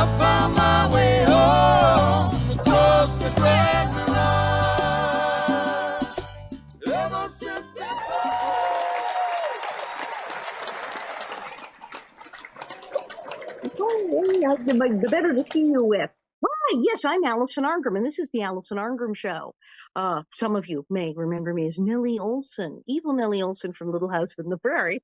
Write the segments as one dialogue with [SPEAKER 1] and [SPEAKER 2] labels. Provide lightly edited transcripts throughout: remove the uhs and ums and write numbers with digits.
[SPEAKER 1] I found my way home across the Grand Mirage. Ever since that.
[SPEAKER 2] Oh, the better to see you with. Hi, yes, I'm Alison Arngrim, and this is the Alison Arngrim Show. Some of you may remember me as Nellie Olson, evil Nellie Olson from Little House on the Prairie.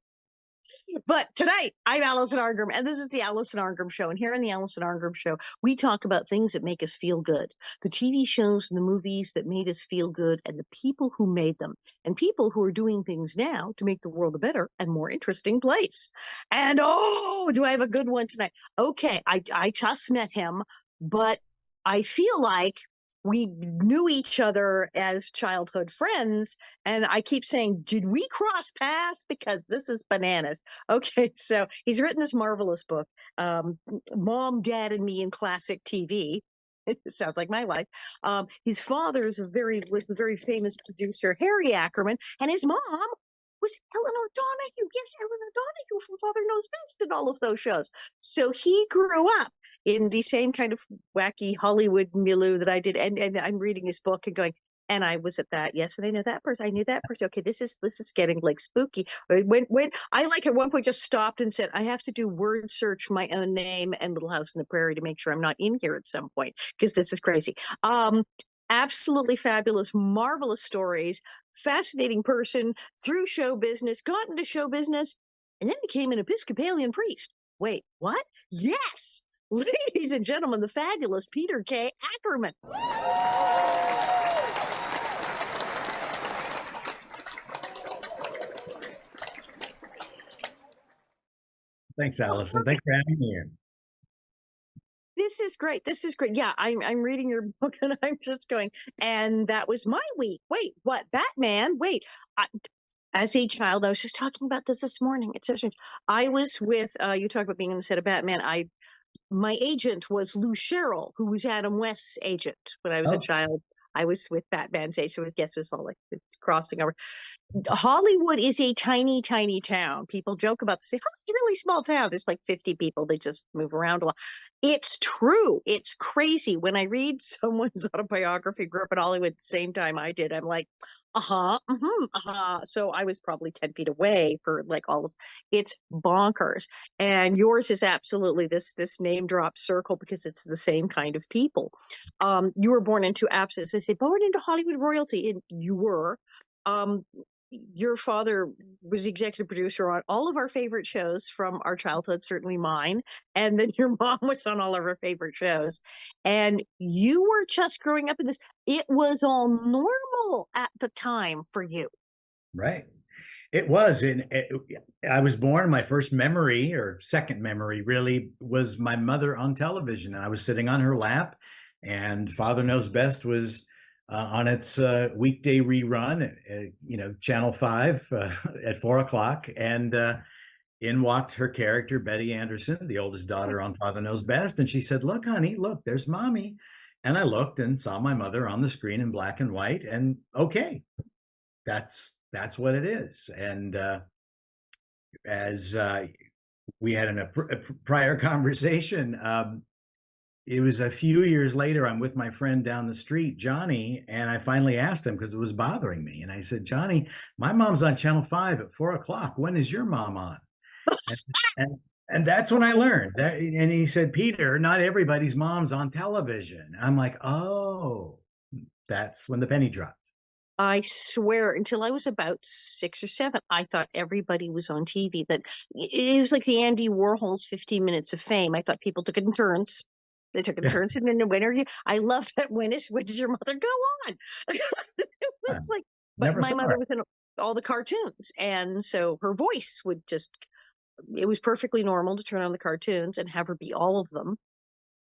[SPEAKER 2] But tonight, I'm Alison Arngrim, and this is the Alison Arngrim Show. And here in the Alison Arngrim Show, we talk about things that make us feel good. The TV shows and the movies that made us feel good, and the people who made them, and people who are doing things now to make the world a better and more interesting place. And oh, do I have a good one tonight? Okay, I just met him, but I feel like we knew each other as childhood friends, and I keep saying, did we cross paths? Because this is bananas. Okay, so he's written this marvelous book, Mom, Dad, and Me in Classic TV. It sounds like my life. His father was a very famous producer, Harry Ackerman, and his mom was Eleanor Donahue. Yes, Eleanor Donahue from Father Knows Best and all of those shows. So he grew up in the same kind of wacky Hollywood milieu that I did. And I'm reading his book and going, and I was at that. Yes, and I know that person. I knew that person. Okay, this is getting like spooky. When I like at one point just stopped and said, I have to do word search my own name and Little House on the Prairie to make sure I'm not in here at some point, because this is crazy. Absolutely fabulous, marvelous stories, fascinating person through show business, got into show business, and then became an Episcopalian priest. Wait, what? Yes! Ladies and gentlemen, the fabulous Peter K. Ackerman.
[SPEAKER 3] Thanks, Alison. Thanks for having me here.
[SPEAKER 2] This is great. This is great. Yeah, I'm reading your book and I'm just going, and that was my week. Wait, what? Batman? Wait, as a child, I was just talking about this morning. It's so strange. I was with, you talk about being on the set of Batman. My agent was Lou Sherrill, who was Adam West's agent when I was a child. I was with Batman's agent, so it was all like crossing over. Hollywood is a tiny, tiny town. People joke about this. Oh, it's a really small town. There's like 50 people. They just move around a lot. It's true. It's crazy. When I read someone's autobiography, grew up in Hollywood at the same time I did, I'm like, So I was probably 10 feet away for like all of it's bonkers. And yours is absolutely this name drop circle because it's the same kind of people. You were born into absence. They say born into Hollywood royalty, and you were. Your father was executive producer on all of our favorite shows from our childhood, certainly mine. And then your mom was on all of our favorite shows. And you were just growing up in this. It was all normal at the time for you.
[SPEAKER 3] Right. It was. I was born, my first memory or second memory really was my mother on television. I was sitting on her lap, and Father Knows Best was on its weekday rerun, Channel 5 at 4 o'clock. And in walked her character, Betty Anderson, the oldest daughter on Father Knows Best. And she said, look, honey, look, there's mommy. And I looked and saw my mother on the screen in black and white. And okay, that's what it is. And as we had in a prior conversation, it was a few years later, I'm with my friend down the street, Johnny, and I finally asked him because it was bothering me. And I said, Johnny, my mom's on Channel 5 at 4 o'clock. When is your mom on? And that's when I learned that. And he said, Peter, not everybody's mom's on television. I'm like, oh, that's when the penny dropped.
[SPEAKER 2] I swear, until I was about 6 or 7, I thought everybody was on TV. That it was like the Andy Warhol's 15 Minutes of Fame. I thought people took it in turns. They took it in turns. And then when are you? I love that. When does your mother go on? It was like, but my mother was in all the cartoons, and so her voice would just. It was perfectly normal to turn on the cartoons and have her be all of them.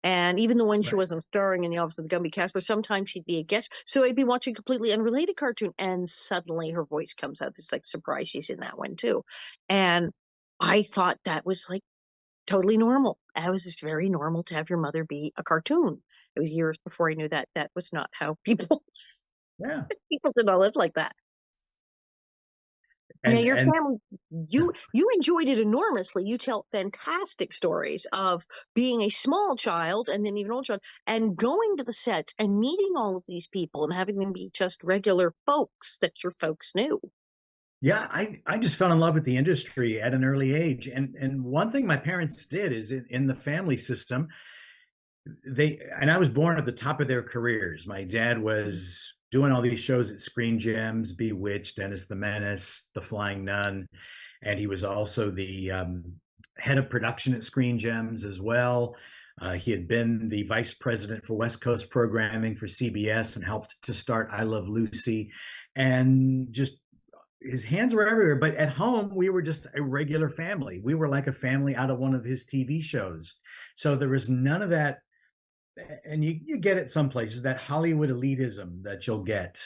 [SPEAKER 2] And even the one she wasn't starring in the Office of the Gumby cast, but sometimes she'd be a guest. So I'd be watching a completely unrelated cartoon, and suddenly her voice comes out. It's like, surprise, she's in that one too. And I thought that was like totally normal. It was very normal to have your mother be a cartoon. It was years before I knew that was not how people.
[SPEAKER 3] Yeah,
[SPEAKER 2] people did not live like that. Yeah,
[SPEAKER 3] and
[SPEAKER 2] your
[SPEAKER 3] and
[SPEAKER 2] family, you enjoyed it enormously. You tell fantastic stories of being a small child and then even old child and going to the sets and meeting all of these people and having them be just regular folks that your folks knew.
[SPEAKER 3] yeah, I just fell in love with the industry at an early age. And one thing my parents did is in the family system, I was born at the top of their careers. My dad was doing all these shows at Screen Gems, Bewitched, Dennis the Menace, The Flying Nun, and he was also the head of production at Screen Gems as well. He had been the vice president for West Coast programming for CBS and helped to start I Love Lucy, and just his hands were everywhere. But at home, we were just a regular family. We were like a family out of one of his TV shows. So there was none of that, and you get it some places, that Hollywood elitism that you'll get.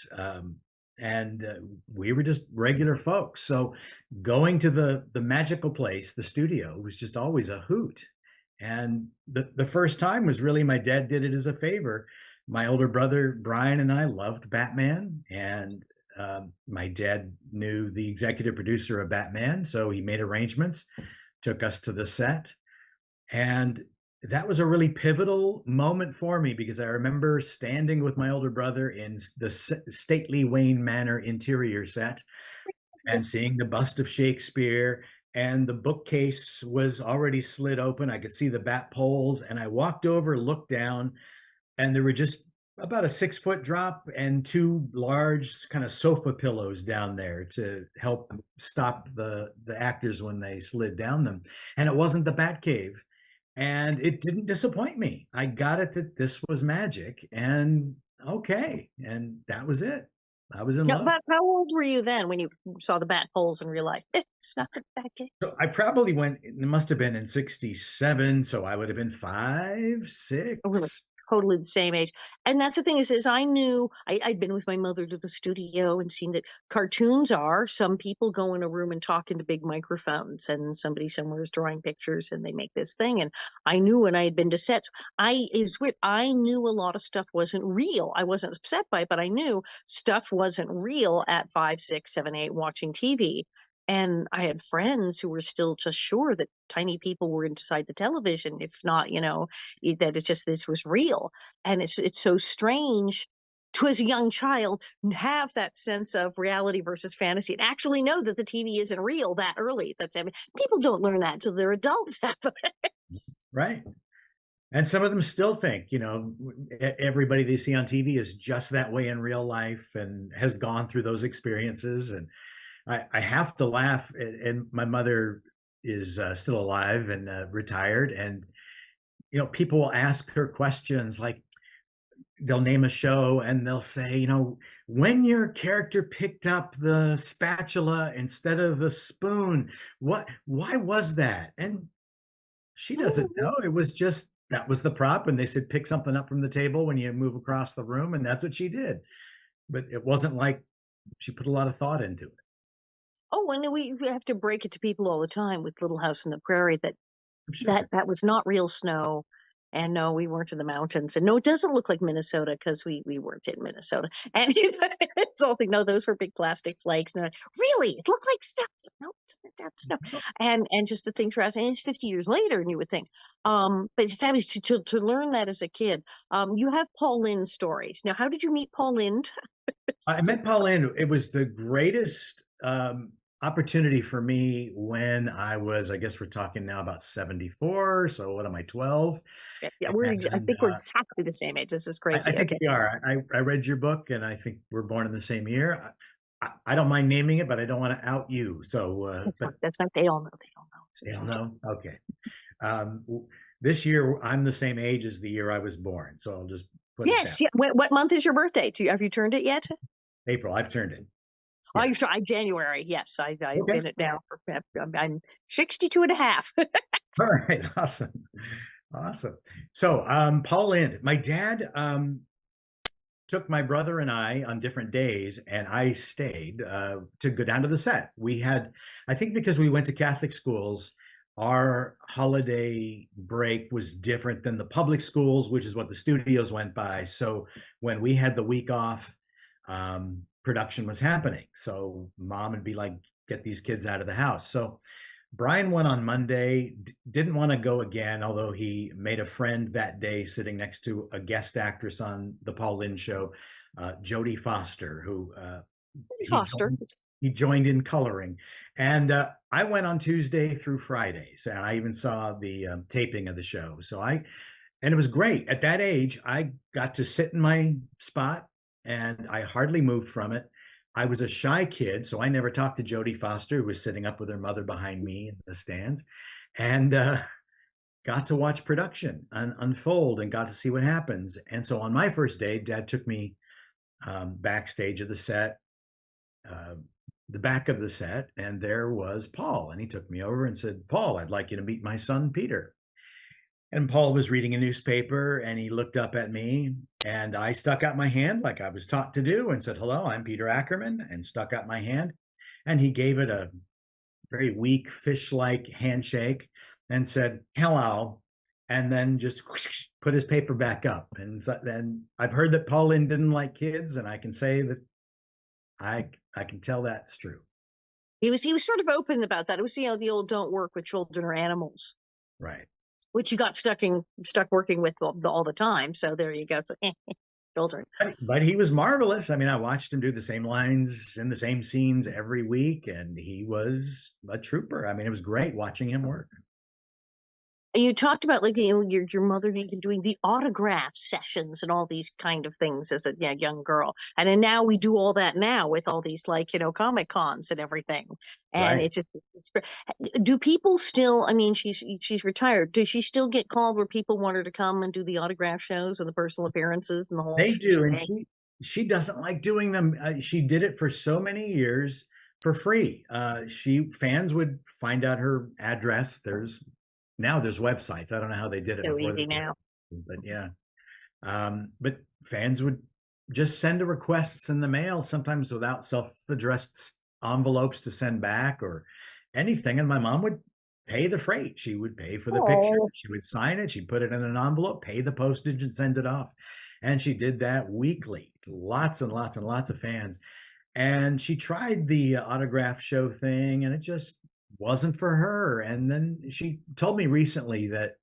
[SPEAKER 3] And we were just regular folks. So going to the magical place, the studio, was just always a hoot. And the first time was really, my dad did it as a favor. My older brother Brian and I loved Batman, and my dad knew the executive producer of Batman, so he made arrangements, took us to the set, and that was a really pivotal moment for me, because I remember standing with my older brother in the stately Wayne Manor interior set and seeing the bust of Shakespeare, and the bookcase was already slid open. I could see the bat poles, and I walked over, looked down, and there were just about a 6-foot drop and two large kind of sofa pillows down there to help stop the actors when they slid down them. And it wasn't the Batcave. And it didn't disappoint me. I got it that this was magic, and okay. And that was it. I was in
[SPEAKER 2] Now,
[SPEAKER 3] love.
[SPEAKER 2] but how old were you then when you saw the bat holes and realized it's not the bat cave?
[SPEAKER 3] So I probably went, it must have been in 67. So I would have been 5,
[SPEAKER 2] Oh, really,
[SPEAKER 3] 6.
[SPEAKER 2] totally the same age. And that's the thing is I knew I'd been with my mother to the studio and seen that cartoons are some people go in a room and talk into big microphones, and somebody somewhere is drawing pictures and they make this thing. And I knew when I had been to sets, it's weird. I knew a lot of stuff wasn't real. I wasn't upset by it, but I knew stuff wasn't real at 5, 6, 7, 8 watching TV. And I had friends who were still just sure that tiny people were inside the television, if not, that it's just this was real. And it's so strange to, as a young child, have that sense of reality versus fantasy and actually know that the TV isn't real that early. That's, I mean, people don't learn that until they're adults.
[SPEAKER 3] Right. And some of them still think, everybody they see on TV is just that way in real life and has gone through those experiences. And I have to laugh. And my mother is still alive and retired. And, people will ask her questions, like they'll name a show and they'll say, when your character picked up the spatula instead of the spoon, why was that? And she doesn't know. It was just, that was the prop. And they said, pick something up from the table when you move across the room. And that's what she did. But it wasn't like she put a lot of thought into it.
[SPEAKER 2] Oh, and we have to break it to people all the time with Little House on the Prairie that
[SPEAKER 3] I'm sure.
[SPEAKER 2] that was not real snow. And no, we weren't in the mountains. And no, it doesn't look like Minnesota because we weren't in Minnesota. And it's all thing. No, those were big plastic flakes. And really, it looked like snow. No, it's not that snow. And just the things for us. And it's 50 years later, and you would think. But it's fabulous to learn that as a kid. You have Paul Lynde stories. Now, how did you meet Paul Lynde?
[SPEAKER 3] I met Pauline. It was the greatest opportunity for me when I was, I guess we're talking now about 74. So what am I, 12?
[SPEAKER 2] Yeah, I
[SPEAKER 3] And
[SPEAKER 2] think we're exactly the same age. This is
[SPEAKER 3] I
[SPEAKER 2] crazy.
[SPEAKER 3] think
[SPEAKER 2] Okay.
[SPEAKER 3] we are. I read your book, and I think we're born in the same year. I don't mind naming it, but I don't want to out you. So,
[SPEAKER 2] That's
[SPEAKER 3] but
[SPEAKER 2] fine. That's fine. They all know. They all know.
[SPEAKER 3] they all know. Okay. This year, I'm the same age as the year I was born. So I'll just put it down.
[SPEAKER 2] Yes. Yeah. What month is your birthday? Have you turned it yet?
[SPEAKER 3] April. I've turned it.
[SPEAKER 2] Oh,
[SPEAKER 3] Yeah.
[SPEAKER 2] you're sorry, January. Yes, I've
[SPEAKER 3] Okay.
[SPEAKER 2] been it now for, I'm 62 and a half.
[SPEAKER 3] All right. Awesome. Awesome. So, Paul Lynde, my dad took my brother and I on different days, and I stayed to go down to the set. We had, I think because we went to Catholic schools, our holiday break was different than the public schools, which is what the studios went by. So when we had the week off, production was happening. So mom would be like, get these kids out of the house. So Brian went on Monday, didn't want to go again, although he made a friend that day sitting next to a guest actress on the Paul Lynde show, Jodie Foster, who
[SPEAKER 2] Foster.
[SPEAKER 3] he joined in coloring. And I went on Tuesday through Fridays, and I even saw the taping of the show. And it was great. At that age, I got to sit in my spot, and I hardly moved from it. I was a shy kid, so I never talked to Jodie Foster, who was sitting up with her mother behind me in the stands, and got to watch production unfold and got to see what happens. And so on my first day, Dad took me backstage of the set, the back of the set, and there was Paul. And he took me over and said, "Paul, I'd like you to meet my son, Peter." And Paul was reading a newspaper, and he looked up at me, and I stuck out my hand like I was taught to do and said, "Hello, I'm Peter Ackerman," and stuck out my hand. And he gave it a very weak fish-like handshake and said, "Hello," and then just whoosh, put his paper back up. And so then I've heard that Paul Lynde didn't like kids, and I can say that I can tell that's true.
[SPEAKER 2] He was sort of open about that. It was, the old "don't work with children or animals,"
[SPEAKER 3] Right.
[SPEAKER 2] which you got stuck working with all the time. So there you go. So, children.
[SPEAKER 3] But he was marvelous. I mean, I watched him do the same lines in the same scenes every week, and he was a trooper. I mean, it was great watching him work.
[SPEAKER 2] You talked about like your mother doing the autograph sessions and all these kind of things as a young girl, and then now we do all that now with all these Comic Cons and everything, and
[SPEAKER 3] Right.
[SPEAKER 2] do people still? I mean, she's retired. Does she still get called where people want her to come and do the autograph shows and the personal appearances and the whole?
[SPEAKER 3] They do, and she doesn't like doing them. She did it for so many years for free. Fans would find out her address. There's websites. I don't know how they did it
[SPEAKER 2] So
[SPEAKER 3] before.
[SPEAKER 2] easy now.
[SPEAKER 3] But yeah. But fans would just send the requests in the mail, sometimes without self-addressed envelopes to send back or anything. And my mom would pay the freight. She would pay for the picture. She would sign it. She'd put it in an envelope, pay the postage, and send it off. And she did that weekly. Lots and lots and lots of fans. And she tried the autograph show thing, and it just wasn't for her. And then she told me recently that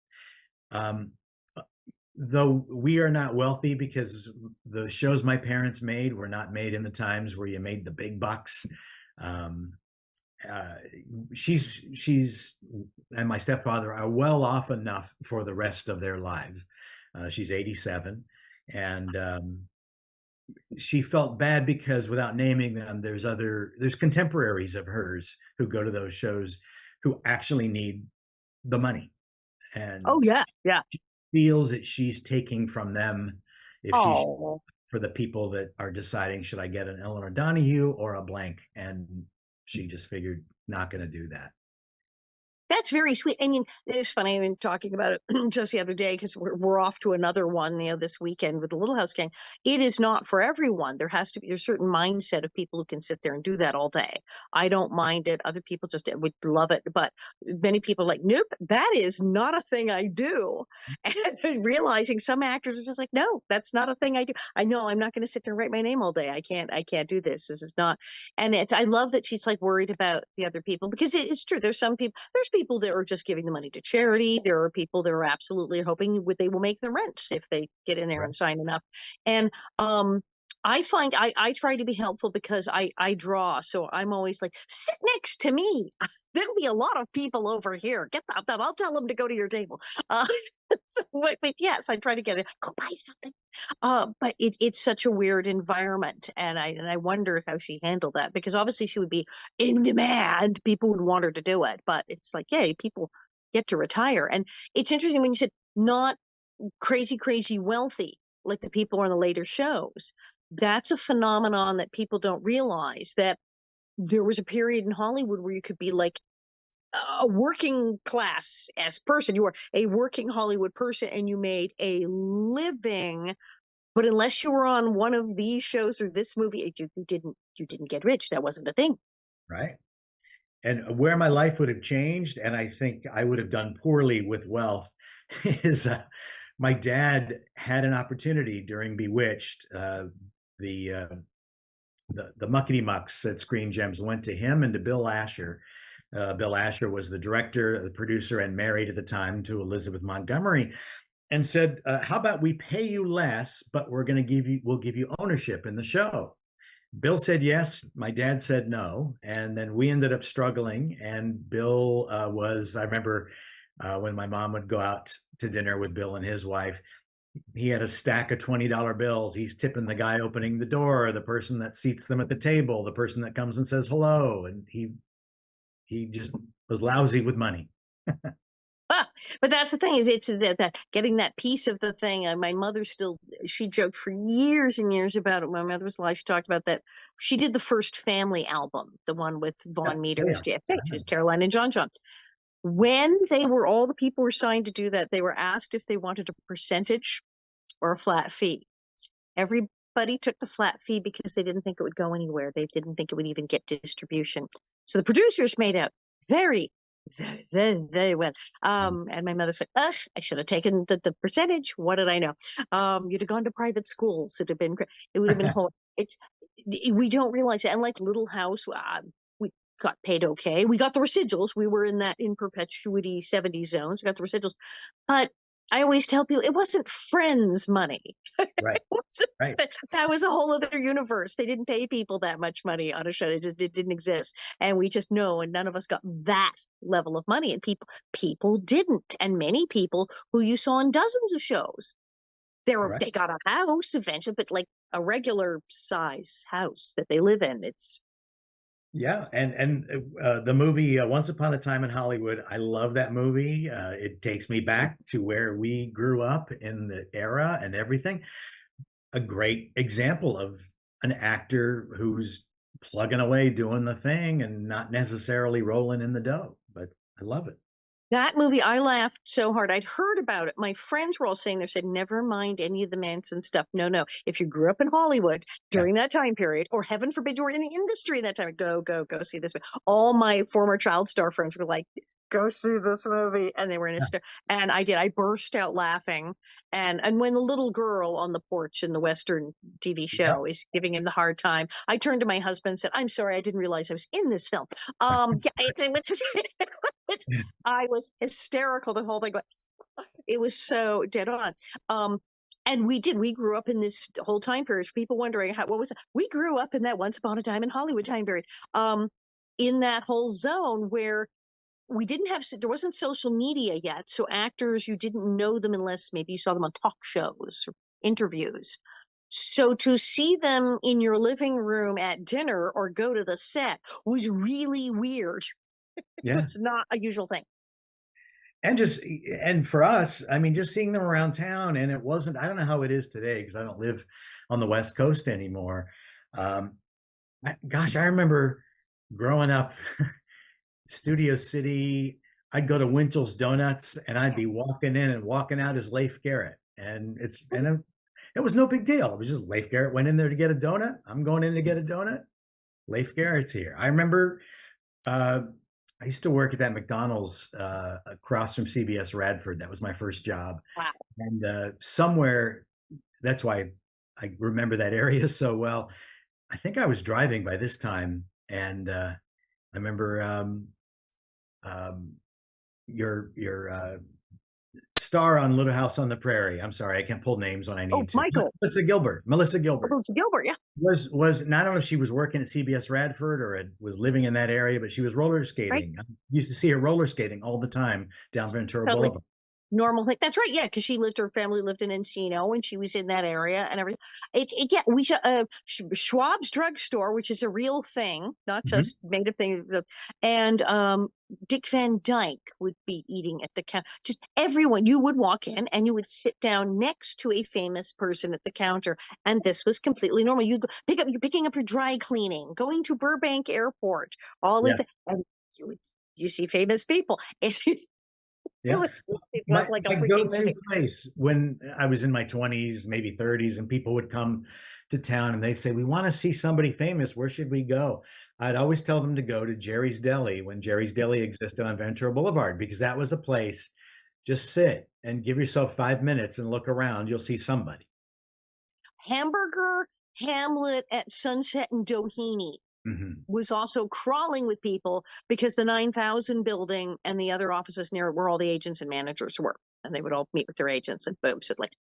[SPEAKER 3] though we are not wealthy because the shows my parents made were not made in the times where you made the big bucks, she's and my stepfather are well off enough for the rest of their lives. She's 87, and she felt bad because, without naming them, there's contemporaries of hers who go to those shows who actually need the money, and feels that she's taking from them if she's for the people that are deciding, should I get an Eleanor Donahue or a blank? And she just figured not going to do that.
[SPEAKER 2] That's very sweet. I mean, it's funny. I've been talking about it just the other day because we're off to another one, this weekend with the Little House Gang. It is not for everyone. There has to be a certain mindset of people who can sit there and do that all day. I don't mind it. Other people just would love it, but many people are like, nope, that is not a thing I do. And realizing some actors are just like, no, that's not a thing I do. I know I'm not going to sit there and write my name all day. I can't do this. This is not. And I love that she's like worried about the other people, because it's true. There's people that are just giving the money to charity. There are people that are absolutely hoping they will make the rent if they get in there and sign enough. And I find I try to be helpful because I draw. So I'm always like, sit next to me. There'll be a lot of people over here. Get that. I'll tell them to go to your table. But yes, I try to get it. Go buy something. But it's such a weird environment, and I wonder how she handled that, because obviously she would be in demand. People would want her to do it, but it's like, yay, people get to retire. And it's interesting when you said not crazy wealthy like the people on the later shows. That's a phenomenon that people don't realize, that there was a period in Hollywood where you could be like a working class as person. You were a working Hollywood person and you made a living, but unless you were on one of these shows or this movie, you didn't get rich. That wasn't a thing.
[SPEAKER 3] Right. And where my life would have changed, and I think I would have done poorly with wealth, is my dad had an opportunity during Bewitched, the the muckety mucks at Screen Gems went to him and to Bill Asher. Bill Asher was the director, the producer, and married at the time to Elizabeth Montgomery, and said, "How about we pay you less, but we'll give you ownership in the show." Bill said yes. My dad said no, and then we ended up struggling. And Bill I remember when my mom would go out to dinner with Bill and his wife, he had a stack of $20 bills. He's tipping the guy opening the door, the person that seats them at the table, the person that comes and says hello, and he just was lousy with money.
[SPEAKER 2] But that's the thing, is it's that getting that piece of the thing. My mother she joked for years and years about it. My mother's alive. She talked about that. She did the first Family album, the one with
[SPEAKER 3] Yeah.
[SPEAKER 2] Vaughn
[SPEAKER 3] Oh,
[SPEAKER 2] Meaders,
[SPEAKER 3] yeah.
[SPEAKER 2] JFK. She was Caroline and John John. When all the people were signed to do that, they were asked if they wanted a percentage or a flat fee. Everybody took the flat fee because they didn't think it would go anywhere. They didn't think it would even get distribution. So the producers made out very, very, very, very well. And my mother's like, ugh, I should have taken the percentage. What did I know? You'd have gone to private schools. It would have been whole. We don't realize it. And like Little House, we got paid okay. We got the residuals. We were in that in perpetuity 70s zones. We got the residuals. But I always tell people it wasn't Friends money.
[SPEAKER 3] Right. Right.
[SPEAKER 2] That was a whole other universe. They didn't pay people that much money on a show. It didn't exist. And we just know, and none of us got that level of money. And people didn't. And many people who you saw in dozens of shows,
[SPEAKER 3] Right.
[SPEAKER 2] they got a house eventually, but like a regular size house that they live in.
[SPEAKER 3] Yeah, and the movie Once Upon a Time in Hollywood, I love that movie. It takes me back to where we grew up in the era and everything. A great example of an actor who's plugging away doing the thing and not necessarily rolling in the dough, but I love it.
[SPEAKER 2] That movie, I laughed so hard. I'd heard about it. My friends were all saying, they said, never mind any of the Manson stuff. No, no. If you grew up in Hollywood during
[SPEAKER 3] Yes.
[SPEAKER 2] that time period, or heaven forbid you were in the industry at that time, go see this movie. All my former child star friends were like, go see this movie. And they were in a star. And I did. I burst out laughing. And when the little girl on the porch in the Western TV show is giving him the hard time, I turned to my husband and said, I'm sorry, I didn't realize I was in this film. Yeah, it's just I was hysterical the whole thing, but it was so dead on. And we grew up in this whole time period. People wondering what was it? We grew up in that Once Upon a Time in Hollywood time period. In that whole zone where there wasn't social media yet. So actors, you didn't know them unless maybe you saw them on talk shows or interviews. So to see them in your living room at dinner or go to the set was really weird.
[SPEAKER 3] Yeah.
[SPEAKER 2] It's not a usual thing.
[SPEAKER 3] And for us, I mean, just seeing them around town, and it wasn't, I don't know how it is today because I don't live on the West Coast anymore. Gosh, I remember growing up, Studio City, I'd go to Winchell's Donuts and I'd be walking in and walking out as Leif Garrett. And it was no big deal. It was just Leif Garrett went in there to get a donut. I'm going in to get a donut. Leif Garrett's here. I remember I used to work at that McDonald's across from CBS Radford. That was my first job.
[SPEAKER 2] Wow.
[SPEAKER 3] And somewhere, that's why I remember that area so well. I think I was driving by this time, and I remember your star on Little House on the Prairie. I'm sorry, I can't pull names when I need to.
[SPEAKER 2] Michael.
[SPEAKER 3] Melissa Gilbert. Melissa Gilbert.
[SPEAKER 2] Melissa Gilbert, yeah.
[SPEAKER 3] Was not, I don't know if she was working at CBS Radford or was living in that area, but she was roller skating.
[SPEAKER 2] Right.
[SPEAKER 3] I used to see her roller skating all the time down Ventura Boulevard.
[SPEAKER 2] Normal thing. That's right. Yeah, because her family lived in Encino, and she was in that area and everything. Schwab's drugstore, which is a real thing, not just made up thing. And Dick Van Dyke would be eating at the counter. Just everyone, you would walk in and you would sit down next to a famous person at the counter, and this was completely normal. You're picking up your dry cleaning, going to Burbank Airport, all of that, and you see famous people.
[SPEAKER 3] Yeah.
[SPEAKER 2] It was like a
[SPEAKER 3] my
[SPEAKER 2] freaking
[SPEAKER 3] go-to
[SPEAKER 2] movie.
[SPEAKER 3] place when I was in my 20s, maybe 30s, and people would come to town and they'd say, we want to see somebody famous. Where should we go? I'd always tell them to go to Jerry's Deli when Jerry's Deli existed on Ventura Boulevard, because that was a place. Just sit and give yourself 5 minutes and look around. You'll see somebody.
[SPEAKER 2] Hamburger Hamlet at Sunset and Doheny
[SPEAKER 3] Mhm.
[SPEAKER 2] was also crawling with people because the 9000 building and the other offices near it were all the agents and managers were. And they would all meet with their agents and boom, so like,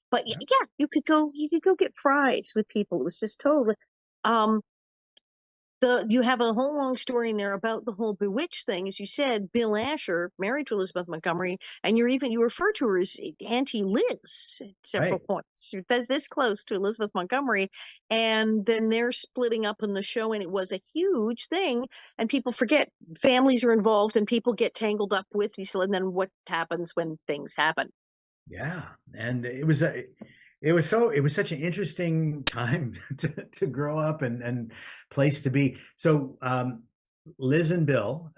[SPEAKER 2] but
[SPEAKER 3] Yeah.
[SPEAKER 2] yeah, you could go get fries with people. It was just totally, um, you have a whole long story in there about the whole bewitched thing. As you said, Bill Asher married to Elizabeth Montgomery, and you refer to her as Auntie Liz at several
[SPEAKER 3] Right.
[SPEAKER 2] points. She was this close to Elizabeth Montgomery, and then they're splitting up in the show, and it was a huge thing. And people forget families are involved, and people get tangled up with these. And then what happens when things happen?
[SPEAKER 3] Yeah. And it was such an interesting time to grow up and place to be. So Liz and Bill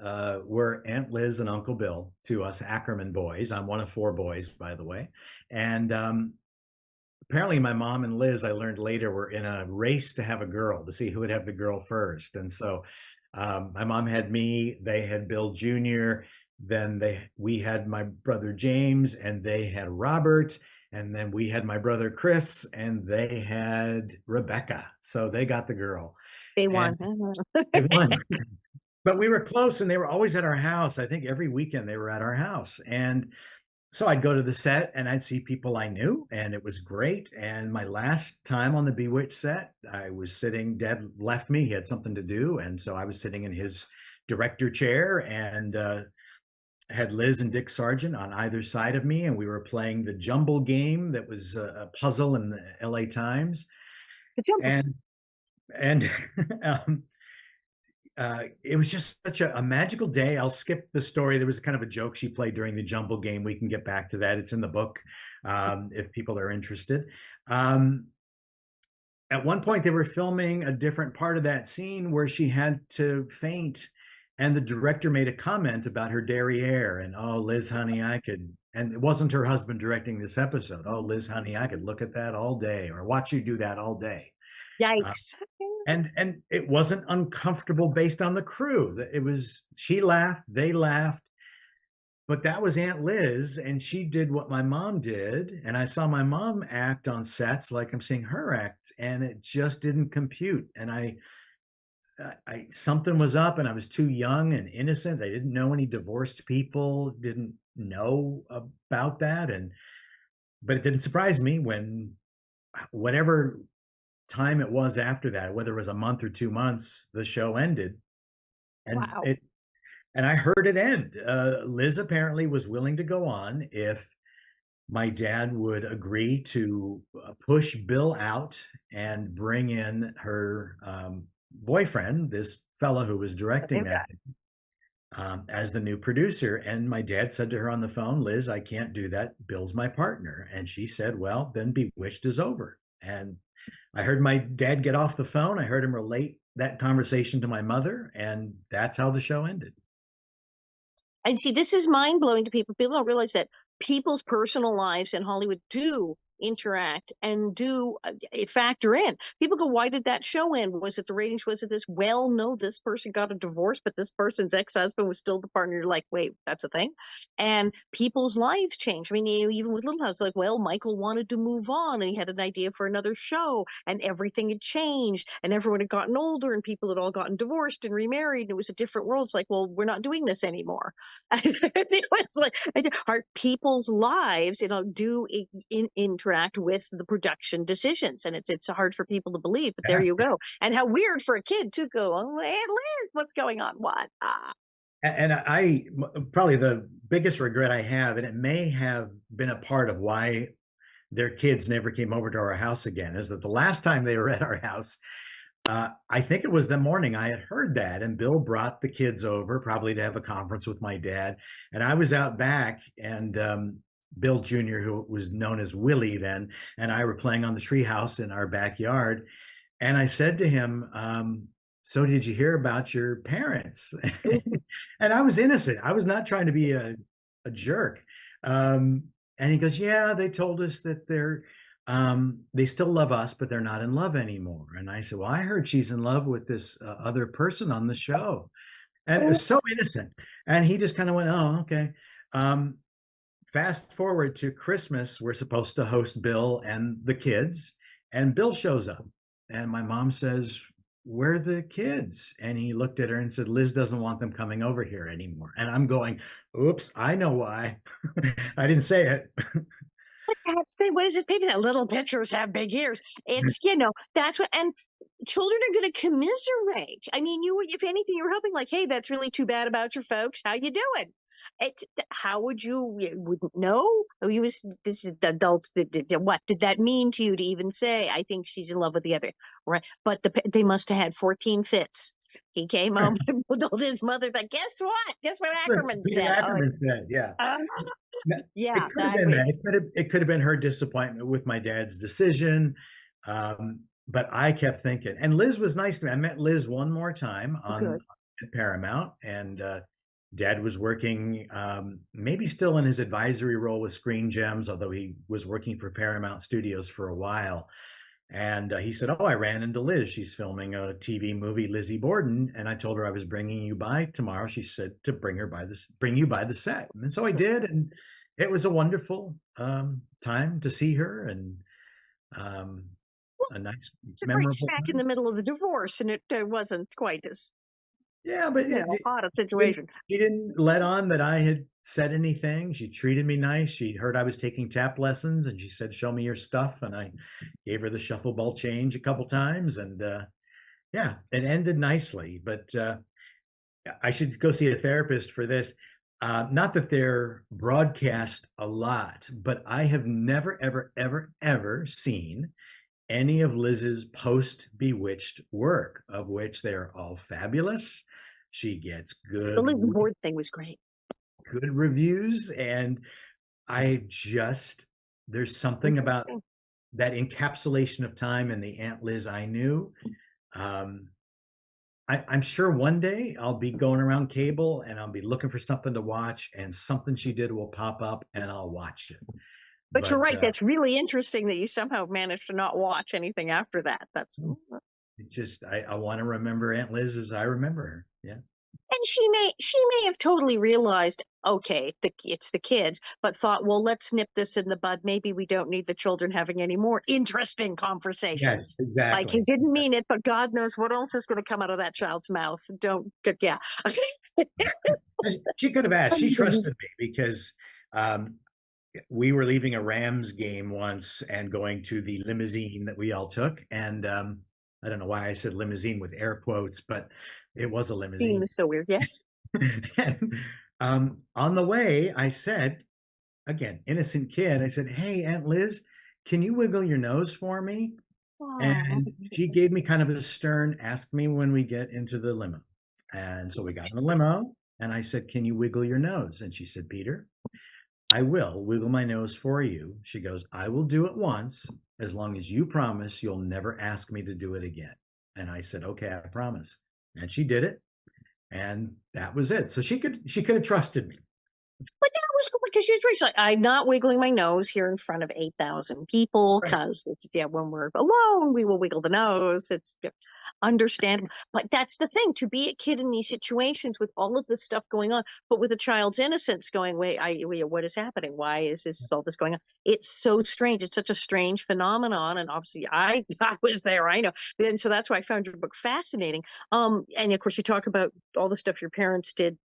[SPEAKER 3] were Aunt Liz and Uncle Bill to us Ackerman boys. I'm one of four boys, by the way. And apparently my mom and Liz, I learned later, were in a race to have a girl, to see who would have the girl first. And so my mom had me, they had Bill Jr., then we had my brother James, and they had Robert, and then we had my brother Chris, and they had Rebecca. So they got the girl.
[SPEAKER 2] They
[SPEAKER 3] And
[SPEAKER 2] won.
[SPEAKER 3] they won. But we were close, and they were always at our house. I think every weekend they were at our house. And so I'd go to the set and I'd see people I knew, and it was great. And my last time on the Bewitched set, I was sitting, Dad left me, he had something to do. And so I was sitting in his director chair and had Liz and Dick Sargent on either side of me. And we were playing the Jumble game that was a puzzle in the LA Times. And, and, um, it was just such a magical day. I'll skip the story. There was kind of a joke she played during the Jumble game. We can get back to that. It's in the book if people are interested. Um, at one point, they were filming a different part of that scene where she had to faint, and the director made a comment about her derriere. And oh, Liz, honey, I could. And it wasn't her husband directing this episode. Oh, Liz, honey, I could look at that all day, or watch you do that all day. Uh,
[SPEAKER 2] Yikes.
[SPEAKER 3] and it wasn't uncomfortable based on the crew. It was, she laughed, they laughed, but that was Aunt Liz, and she did what my mom did, and I saw my mom act on sets like I'm seeing her act, and it just didn't compute. And I something was up, and I was too young and innocent. I didn't know any divorced people, didn't know about that. And but it didn't surprise me when whatever time it was after that, whether it was a month or 2 months, the show ended. And
[SPEAKER 2] Wow.
[SPEAKER 3] I heard it end. Liz apparently was willing to go on if my dad would agree to push Bill out and bring in her boyfriend, this fellow who was directing that, as the new producer. And my dad said to her on the phone, Liz, I can't do that. Bill's my partner. And she said, well, then Bewitched is over. And I heard my dad get off the phone. I heard him relate that conversation to my mother, and that's how the show ended.
[SPEAKER 2] And see, this is mind blowing to people. People don't realize that people's personal lives in Hollywood do interact and do factor in. People go, why did that show end? Was it the ratings? Was it this? Well, no, this person got a divorce, but this person's ex-husband was still the partner. You're like, wait, that's a thing. And people's lives change. I mean, even with Little House, like, well, Michael wanted to move on and he had an idea for another show, and everything had changed, and everyone had gotten older, and people had all gotten divorced and remarried, and it was a different world. It's like, well, we're not doing this anymore. It was like, our people's lives, do interact with the production decisions, and it's hard for people to believe, but there
[SPEAKER 3] Yeah.
[SPEAKER 2] you go. And how weird for a kid to go, oh, Aunt Liz, what's going on? What?
[SPEAKER 3] And I probably the biggest regret I have, and it may have been a part of why their kids never came over to our house again, is that the last time they were at our house, I think it was the morning I had heard that, and Bill brought the kids over probably to have a conference with my dad. And I was out back, and Bill Jr., who was known as Willie then, and I were playing on the treehouse in our backyard. And I said to him, so did you hear about your parents? And I was innocent. I was not trying to be a jerk. And he goes, yeah, they told us that they still love us, but they're not in love anymore. And I said, well, I heard she's in love with this other person on the show. And it was so innocent. And he just kind of went, oh, okay. Fast forward to Christmas, we're supposed to host Bill and the kids. And Bill shows up, and my mom says, "Where are the kids?" And he looked at her and said, "Liz doesn't want them coming over here anymore." And I'm going, "Oops, I know why." I didn't say it.
[SPEAKER 2] But that's the, what is it? Maybe that little pictures have big ears. It's, you know, that's what, and children are going to commiserate. I mean, you, if anything, you're hoping like, hey, that's really too bad about your folks. How you doing? It, how would you wouldn't know? You was this is the adults. What did that mean to you to even say? I think she's in love with the other, right? But they must have had 14 fits. He came home and told his mother that. Guess what? Guess what Ackerman
[SPEAKER 3] Peter
[SPEAKER 2] said? Oh,
[SPEAKER 3] Ackerman said, "Yeah."
[SPEAKER 2] uh,
[SPEAKER 3] It
[SPEAKER 2] yeah,
[SPEAKER 3] could have been that. It could have been her disappointment with my dad's decision. But I kept thinking, and Liz was nice to me. I met Liz one more time on
[SPEAKER 2] good.
[SPEAKER 3] at Paramount, and Dad was working, maybe still in his advisory role with Screen Gems, although he was working for Paramount Studios for a while. And he said, "Oh, I ran into Liz. She's filming a TV movie, Lizzie Borden." And I told her I was bringing you by tomorrow. She said to bring you by the set. And so I did. And it was a wonderful time to see her, and um,
[SPEAKER 2] Well,
[SPEAKER 3] a nice,
[SPEAKER 2] it's a great
[SPEAKER 3] memorable
[SPEAKER 2] smack in
[SPEAKER 3] time.
[SPEAKER 2] the middle of the divorce, and it wasn't quite as
[SPEAKER 3] Yeah, but
[SPEAKER 2] hot a
[SPEAKER 3] she
[SPEAKER 2] situation.
[SPEAKER 3] she didn't let on that I had said anything. She treated me nice. She heard I was taking tap lessons, and she said, "Show me your stuff." And I gave her the shuffle ball change a couple times, and yeah, it ended nicely. But I should go see a therapist for this. Not that they're broadcast a lot, but I have never, ever, ever, ever seen any of Liz's post Bewitched work, of which they're all fabulous. She gets
[SPEAKER 2] The Liz Board thing was great.
[SPEAKER 3] good reviews, and I just there's something about
[SPEAKER 2] Interesting.
[SPEAKER 3] that encapsulation of time and the Aunt Liz I knew. Um, I'm sure one day I'll be going around cable and I'll be looking for something to watch, and something she did will pop up, and I'll watch it.
[SPEAKER 2] But you're
[SPEAKER 3] But
[SPEAKER 2] right. That's really interesting that you somehow managed to not watch anything after that. That's
[SPEAKER 3] it just I want to remember Aunt Liz as I remember her. Yeah.
[SPEAKER 2] and she may have totally realized, okay, it's the kids, but thought, well, let's nip this in the bud. Maybe we don't need the children having any more interesting
[SPEAKER 3] Yes,
[SPEAKER 2] conversations. Like he
[SPEAKER 3] exactly.
[SPEAKER 2] didn't
[SPEAKER 3] Exactly.
[SPEAKER 2] mean it, but God knows what else is going to come out of that child's mouth. Don't, yeah.
[SPEAKER 3] She could have asked. She trusted me because um, we were leaving a Rams game once and going to the limousine that we all took. And I don't know why I said limousine with air quotes, but it was a limousine.
[SPEAKER 2] Seems so weird. Yes.
[SPEAKER 3] And on the way, I said, again, innocent kid, I said, "Hey, Aunt Liz, can you wiggle your nose for me?"
[SPEAKER 2] Oh,
[SPEAKER 3] And she gave me kind of a stern, "Ask me when we get into the limo." And so we got in the limo, and I said, "Can you wiggle your nose?" And she said, "Peter, I will wiggle my nose for you." She goes, "I will do it once as long as you promise you'll never ask me to do it again." And I said, "Okay, I promise." And she did it, and that was it. So she could have trusted me.
[SPEAKER 2] but that was cool because she's like, I'm not wiggling my nose here in front of 8,000 people
[SPEAKER 3] Right.
[SPEAKER 2] because it's, yeah, when we're alone, we will wiggle the nose. It's understandable. But that's the thing, to be a kid in these situations with all of this stuff going on, but with a child's innocence going, wait, what is happening? Why is this all this going on? It's so strange. It's such a strange phenomenon. And obviously I was there, I know. And so that's why I found your book fascinating. And of course you talk about all the stuff your parents did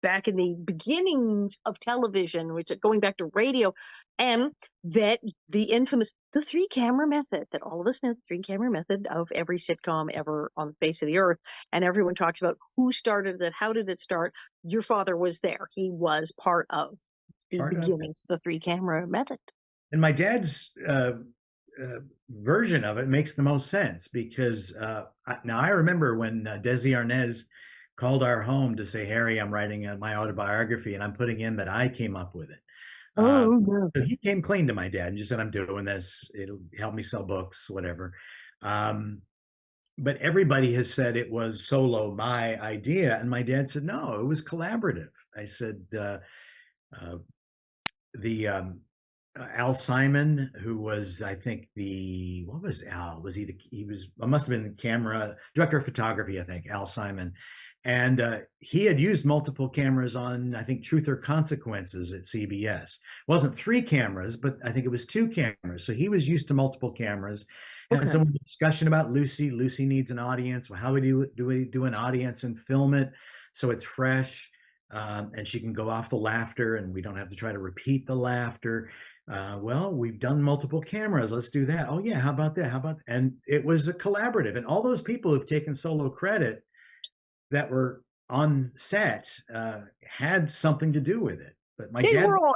[SPEAKER 2] back in the beginnings of television, which going back to radio, and that the infamous the three camera method that all of us know, the three camera method of every sitcom ever on the face of the earth, and everyone talks about who started it, how did it start. Your father was there; he was part of the
[SPEAKER 3] Part of it.
[SPEAKER 2] beginnings of the three camera method.
[SPEAKER 3] And my dad's version of it makes the most sense because now I remember when Desi Arnaz called our home to say, "Harry, I'm writing my autobiography and I'm putting in that I came up with it."
[SPEAKER 2] Oh, yeah.
[SPEAKER 3] So he came clean to my dad and just said, "I'm doing this. It'll help me sell books, whatever." Um, but everybody has said it was solo my idea. And my dad said, "No, it was collaborative." I said, uh, the Al Simon, who was, I think, what was Al? Was he he was, I must have been the camera director of photography, I think, Al Simon. And he had used multiple cameras on, I think, Truth or Consequences at CBS. It wasn't 3 cameras, but I think it was 2 cameras. So he was used to multiple cameras. And
[SPEAKER 2] Okay.
[SPEAKER 3] so the discussion about Lucy needs an audience. Well, how do we do an audience and film it so it's fresh, and she can go off the laughter, and we don't have to try to repeat the laughter. Well, we've done multiple cameras. Let's do that. Oh yeah, how about that? How about? And it was a collaborative, and all those people who've taken solo credit that were on set had something to do with it. But my
[SPEAKER 2] They
[SPEAKER 3] dad,
[SPEAKER 2] were all,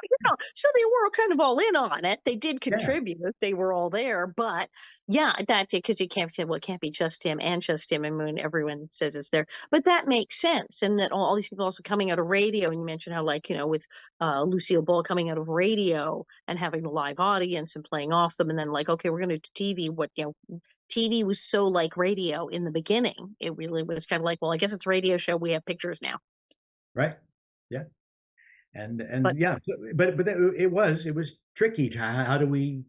[SPEAKER 2] so they were kind of all in on it. They did
[SPEAKER 3] yeah,
[SPEAKER 2] contribute. They were all there, but yeah, that because you can't say, well, it can't be just him and just him. And when everyone says it's there, but that makes sense. And that all these people also coming out of radio, and you mentioned how, like, with Lucille Ball coming out of radio and having the live audience and playing off them, and then like, okay, we're going to do TV. What TV was so like radio in the beginning. It really was kind of like, well, I guess it's a radio show. We have pictures now,
[SPEAKER 3] right? Yeah,
[SPEAKER 2] but
[SPEAKER 3] and yeah, but it was tricky. How do we?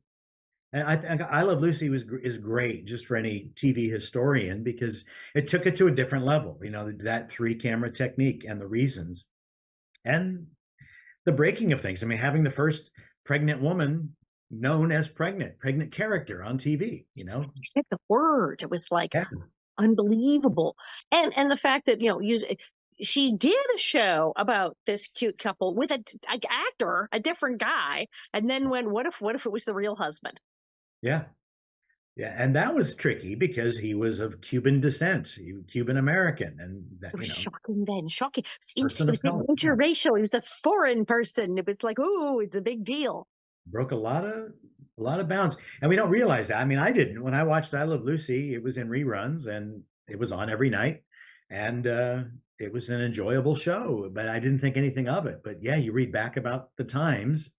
[SPEAKER 3] And I think I Love Lucy is great just for any TV historian because it took it to a different level. That 3-camera technique and the reasons and the breaking of things. I mean, having the first pregnant woman known as pregnant character on TV.
[SPEAKER 2] said the word. It was like
[SPEAKER 3] Yeah,
[SPEAKER 2] unbelievable. And the fact that she did a show about this cute couple with a actor, a different guy, and then what if it was the real husband?
[SPEAKER 3] yeah, yeah, and that was tricky because he was of Cuban descent, Cuban American, and that
[SPEAKER 2] It was shocking then, shocking. It
[SPEAKER 3] person of
[SPEAKER 2] was
[SPEAKER 3] color. Yeah.
[SPEAKER 2] interracial. He was a foreign person. It was like, oh, it's a big deal.
[SPEAKER 3] Broke a lot of bounds, and we don't realize that. I mean, I didn't when I watched I Love Lucy. It was in reruns, and it was on every night, and it was an enjoyable show. But I didn't think anything of it. But yeah, you read back about the times.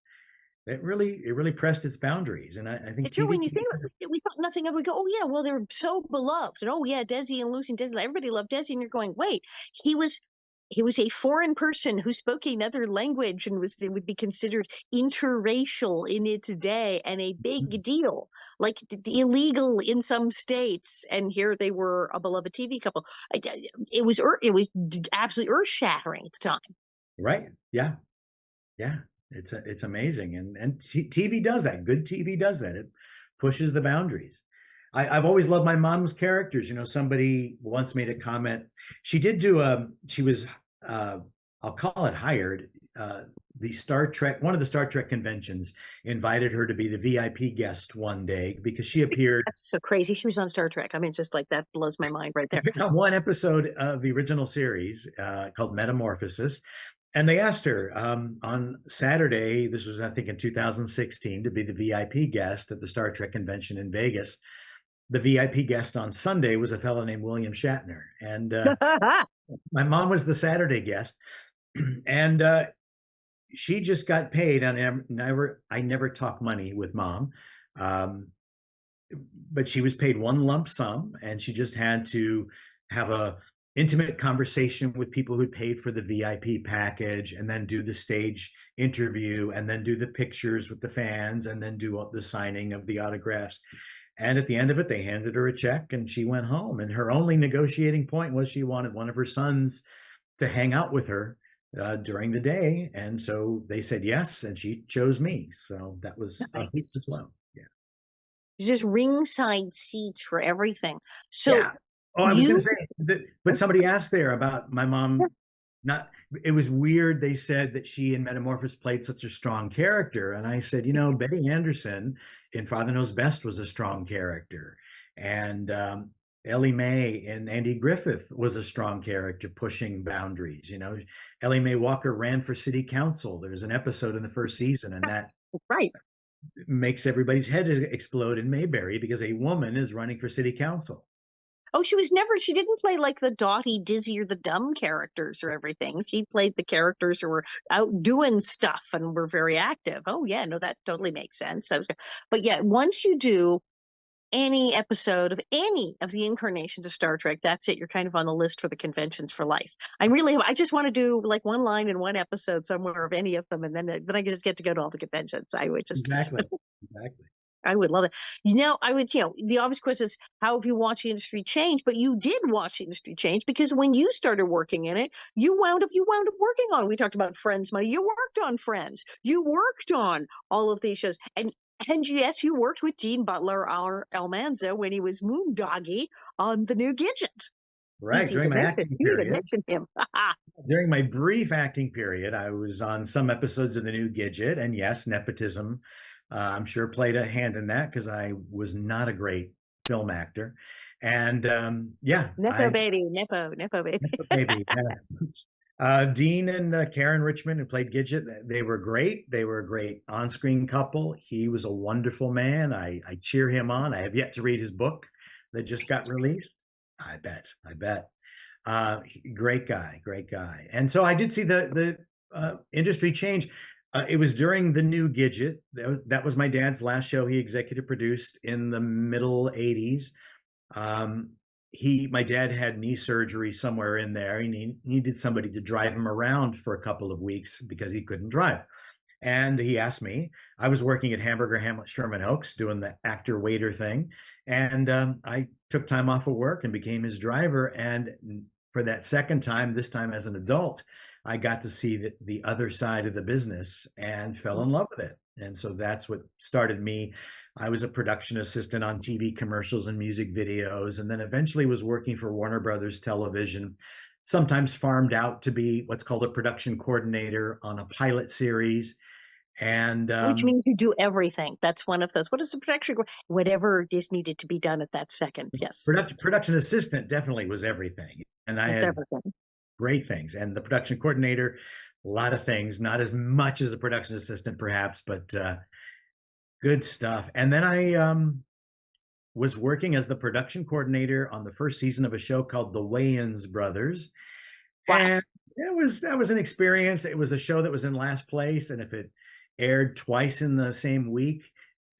[SPEAKER 3] It really pressed its boundaries, and I think
[SPEAKER 2] And Joe,
[SPEAKER 3] TV.
[SPEAKER 2] when you think about it, we thought nothing of it. We go, oh yeah, well they're so beloved, and oh yeah, Desi and Lucy and Desi, everybody loved Desi, and you're going, wait, he was he was a foreign person who spoke another language and would be considered interracial in its day and a big deal, like illegal in some states. And here they were, a beloved TV couple. It was absolutely earth shattering at the time.
[SPEAKER 3] Right? Yeah, yeah. It's amazing, and TV does that. Good TV does that. It pushes the boundaries. I've always loved my mom's characters. Somebody once made a comment. She did do she was I'll call it hired. The Star Trek, one of the Star Trek conventions invited her to be the VIP guest one day because she appeared
[SPEAKER 2] That's so crazy. She was on Star Trek. I mean, just like that blows my mind right there.
[SPEAKER 3] on one episode of the original series called Metamorphosis. And they asked her on Saturday, this was, I think, in 2016, to be the VIP guest at the Star Trek convention in Vegas. The VIP guest on Sunday was a fellow named William Shatner. And my mom was the Saturday guest. And she just got paid. And I never talk money with mom. But she was paid one lump sum, and she just had to have a intimate conversation with people who paid for the VIP package, and then do the stage interview, and then do the pictures with the fans, and then do the signing of the autographs. And at the end of it, they handed her a check, and she went home. And her only negotiating point was she wanted one of her sons to hang out with her during the day. And so they said yes, and she chose me. So that was a hoot as well. Yeah.
[SPEAKER 2] Just ringside seats for everything. So
[SPEAKER 3] Yeah. Oh, I was going
[SPEAKER 2] you,
[SPEAKER 3] to say that, but somebody asked there about my mom. Not, it was weird. They said that she in Metamorphosis played such a strong character, and I said, Betty Anderson in Father Knows Best was a strong character, and Ellie Mae in Andy Griffith was a strong character, pushing boundaries. Ellie Mae Walker ran for city council. There's an episode in the first season, and that
[SPEAKER 2] right.
[SPEAKER 3] makes everybody's head explode in Mayberry because a woman is running for city council.
[SPEAKER 2] Oh, she didn't play like the Dottie, Dizzy, or the dumb characters or everything. She played the characters who were out doing stuff and were very active. Oh, yeah, no, that totally makes sense. But yeah, once you do any episode of any of the incarnations of Star Trek, that's it. You're kind of on the list for the conventions for life. I just want to do like one line in one episode somewhere of any of them, and then I just get to go to all the conventions. I would just
[SPEAKER 3] Exactly.
[SPEAKER 2] I would love it. I would, the obvious question is, how have you watched the industry change? But you did watch the industry change, because when you started working in it, you wound up working on, we talked about Friends money. You worked on Friends. You worked on all of these shows. And yes, you worked with Dean Butler, our Almanza, when he was Moondoggy on The New Gidget.
[SPEAKER 3] Right. During my acting
[SPEAKER 2] You even
[SPEAKER 3] period,
[SPEAKER 2] mentioned him.
[SPEAKER 3] during my brief acting period, I was on some episodes of The New Gidget, and yes, nepotism, I'm sure played a hand in that because I was not a great film actor. And yeah,
[SPEAKER 2] Nepo baby, Nepo baby.
[SPEAKER 3] maybe yes. Dean and Karen Richmond, who played Gidget, they were great. They were a great on-screen couple. He was a wonderful man. I cheer him on. I have yet to read his book that just got released. I bet. Great guy, great guy. And so I did see the industry change. It was during The New Gidget. That was my dad's last show he executive produced in the middle 80s. My dad had knee surgery somewhere in there. He needed somebody to drive him around for a couple of weeks because he couldn't drive. And he asked me. I was working at Hamburger Hamlet Sherman Oaks doing the actor waiter thing. And I took time off of work and became his driver. And for that second time, this time as an adult, I got to see the other side of the business and fell in love with it. And so that's what started me. I was a production assistant on TV commercials and music videos, and then eventually was working for Warner Brothers Television, sometimes farmed out to be what's called a production coordinator on a pilot series. And
[SPEAKER 2] Which means you do everything. That's one of those. What is the production? Whatever is needed to be done at that second. Yes.
[SPEAKER 3] production assistant definitely was everything. And I
[SPEAKER 2] That's
[SPEAKER 3] had
[SPEAKER 2] everything.
[SPEAKER 3] great things. And the production coordinator, a lot of things, not as much as the production assistant, perhaps, but good stuff. And then I was working as the production coordinator on the first season of a show called The Wayans Brothers.
[SPEAKER 2] Wow.
[SPEAKER 3] And that was an experience. It was a show that was in last place. And if it aired twice in the same week,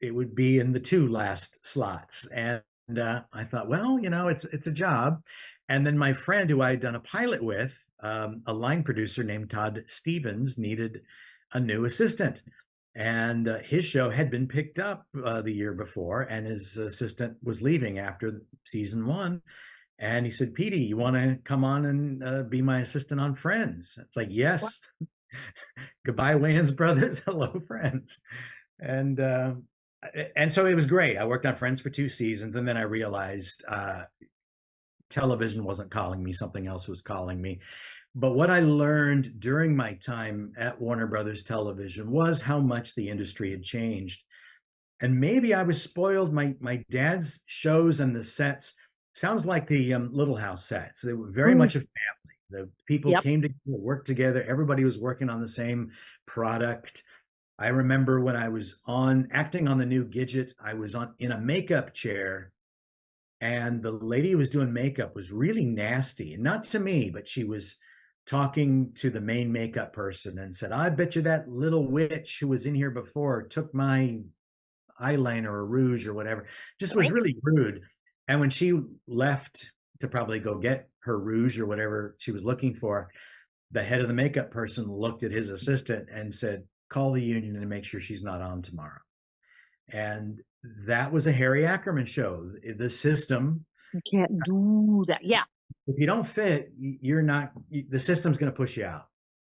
[SPEAKER 3] it would be in the 2 last slots. And I thought, well, it's a job. And then my friend who I had done a pilot with, a line producer named Todd Stevens, needed a new assistant. And his show had been picked up the year before, and his assistant was leaving after season 1. And he said, Petey, you want to come on and be my assistant on Friends? It's like, yes. Goodbye, Wayans Brothers. Hello, Friends. And so it was great. I worked on Friends for 2 seasons, and then I realized television wasn't calling me. Something else was calling me. But what I learned during my time at Warner Brothers Television was how much the industry had changed. And maybe I was spoiled. My dad's shows and the sets sounds like the Little House sets. They were very much a family. The people came together, worked together. Everybody was working on the same product. I remember when I was acting on The New Gidget, I was in a makeup chair, and the lady who was doing makeup was really nasty. And not to me, but she was talking to the main makeup person and said, I bet you that little witch who was in here before took my eyeliner or rouge or whatever. Just was really rude. And when she left to probably go get her rouge or whatever she was looking for, the head of the makeup person looked at his assistant and said, call the union and make sure she's not on tomorrow. And that was a Harry Ackerman show. The system.
[SPEAKER 2] You can't do that. Yeah.
[SPEAKER 3] If you don't fit, the system's going to push you out.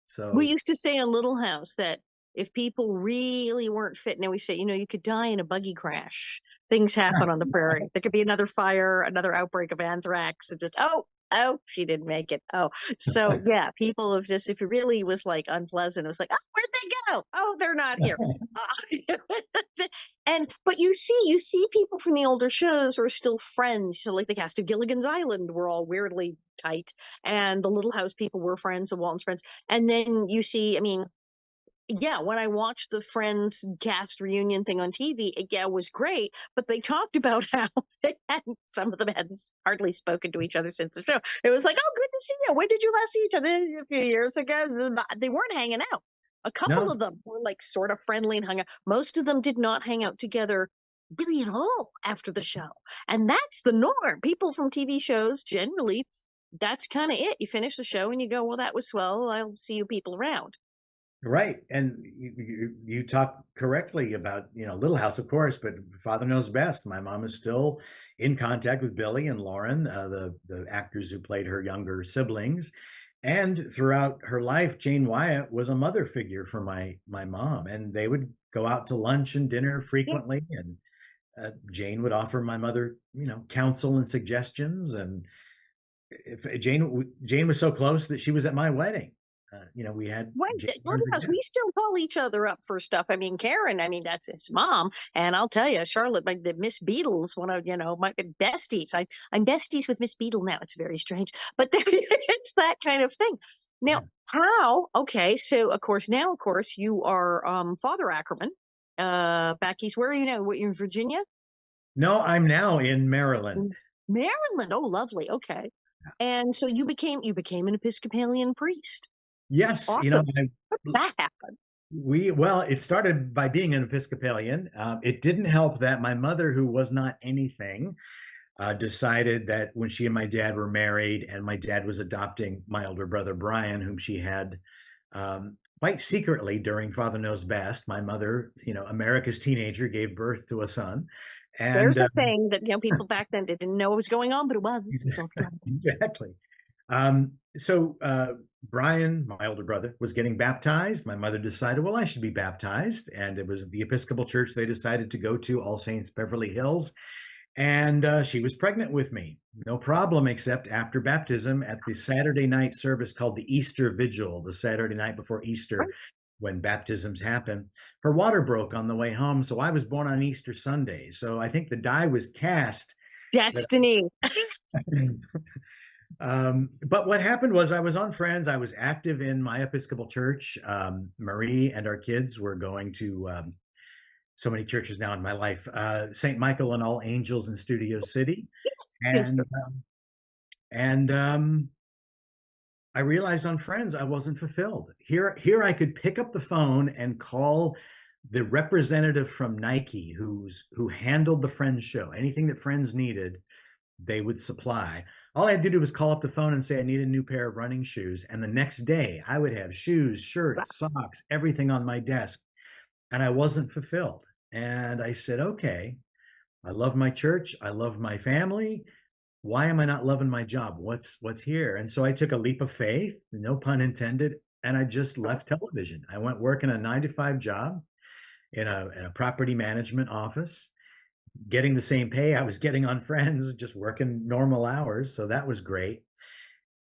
[SPEAKER 3] So
[SPEAKER 2] we used to say in Little House that if people really weren't fit, now we say, you could die in a buggy crash. Things happen on the prairie. There could be another fire, another outbreak of anthrax, and just, oh, she didn't make it. Oh, so yeah, people have just, if it really was like unpleasant, it was like, oh, where'd they go? Oh, they're not here. But you see people from the older shows who are still friends. So like the cast of Gilligan's Island were all weirdly tight, and the Little House people were friends, the Walton's friends. And then you see, when I watched the Friends cast reunion thing on TV, it was great. But they talked about how some of them hadn't hardly spoken to each other since the show. It was like, oh, good to see you. When did you last see each other? A few years ago. They weren't hanging out. A couple of them were like sort of friendly and hung out. Most of them did not hang out together really at all after the show. And that's the norm. People from TV shows, generally, that's kind of it. You finish the show and you go, well, that was swell. I'll see you people around.
[SPEAKER 3] Right. And you talk correctly about, Little House, of course, but Father Knows Best. My mom is still in contact with Billy and Lauren, the actors who played her younger siblings. And throughout her life, Jane Wyatt was a mother figure for my mom. And they would go out to lunch and dinner
[SPEAKER 2] Yes.
[SPEAKER 3] frequently. And Jane would offer my mother, counsel and suggestions. And if Jane was so close that she was at my wedding. We had
[SPEAKER 2] Right,
[SPEAKER 3] Jane
[SPEAKER 2] Little House, we still call each other up for stuff. I mean, Karen, I mean, that's his mom. And I'll tell you, Charlotte, the Miss Beatles, one of, my besties. I'm besties with Miss Beadle now. It's very strange, but it's that kind of thing. Now, okay, so of course, you are Father Ackerman, back east. Where are you now? What, you're in Virginia?
[SPEAKER 3] No, I'm now in Maryland.
[SPEAKER 2] Maryland. Oh, lovely. Okay. And so you became an Episcopalian priest.
[SPEAKER 3] Yes,
[SPEAKER 2] Awesome. How did
[SPEAKER 3] I,
[SPEAKER 2] that happen?
[SPEAKER 3] it started by being an Episcopalian. It didn't help that my mother, who was not anything, decided that when she and my dad were married, and my dad was adopting my older brother Brian, whom she had quite secretly during Father Knows Best, my mother, America's teenager, gave birth to a son,
[SPEAKER 2] There's
[SPEAKER 3] and
[SPEAKER 2] a thing that people back then didn't know what was going on, but it was. It's all done.
[SPEAKER 3] exactly. So Brian, my older brother, was getting baptized. My mother decided, well, I should be baptized. And it was the Episcopal church they decided to go to, All Saints, Beverly Hills. And she was pregnant with me. No problem, except after baptism at the Saturday night service called the Easter Vigil, the Saturday night before Easter,
[SPEAKER 2] Right.
[SPEAKER 3] when baptisms happen. Her water broke on the way home. So I was born on Easter Sunday. So I think the die was cast that
[SPEAKER 2] Destiny.
[SPEAKER 3] but what happened was I was on Friends. I was active in my Episcopal church. Marie and our kids were going to so many churches now in my life. St. Michael and All Angels in Studio City,
[SPEAKER 2] Yes.
[SPEAKER 3] and I realized on Friends I wasn't fulfilled. Here I could pick up the phone and call the representative from Nike, who handled the Friends show. Anything that Friends needed, they would supply. All I had to do was call up the phone and say I need a new pair of running shoes. And the next day I would have shoes, shirts, socks, everything on my desk. And I wasn't fulfilled. And I said, okay, I love my church. I love my family. Why am I not loving my job? What's here? And so I took a leap of faith, no pun intended, and I just left television. I went working a 9 to 5 job in a property management office, getting the same pay I was getting on Friends, just working normal hours. So that was great.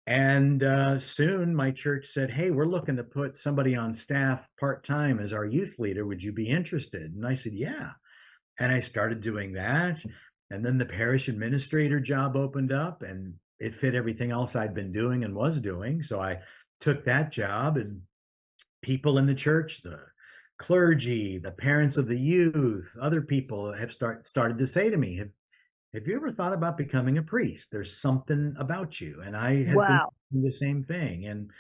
[SPEAKER 3] And soon my church said, hey, we're looking to put somebody on staff part-time as our youth leader. Would you be interested? And I said, yeah. And I started doing that. And then the parish administrator job opened up, and it fit everything else I'd been doing and was doing. So I took that job, and people in the church, the clergy, the parents of the youth, other people have started to say to me, have you ever thought about becoming a priest? There's something about you. And I had been
[SPEAKER 2] Wow.
[SPEAKER 3] doing the same thing. And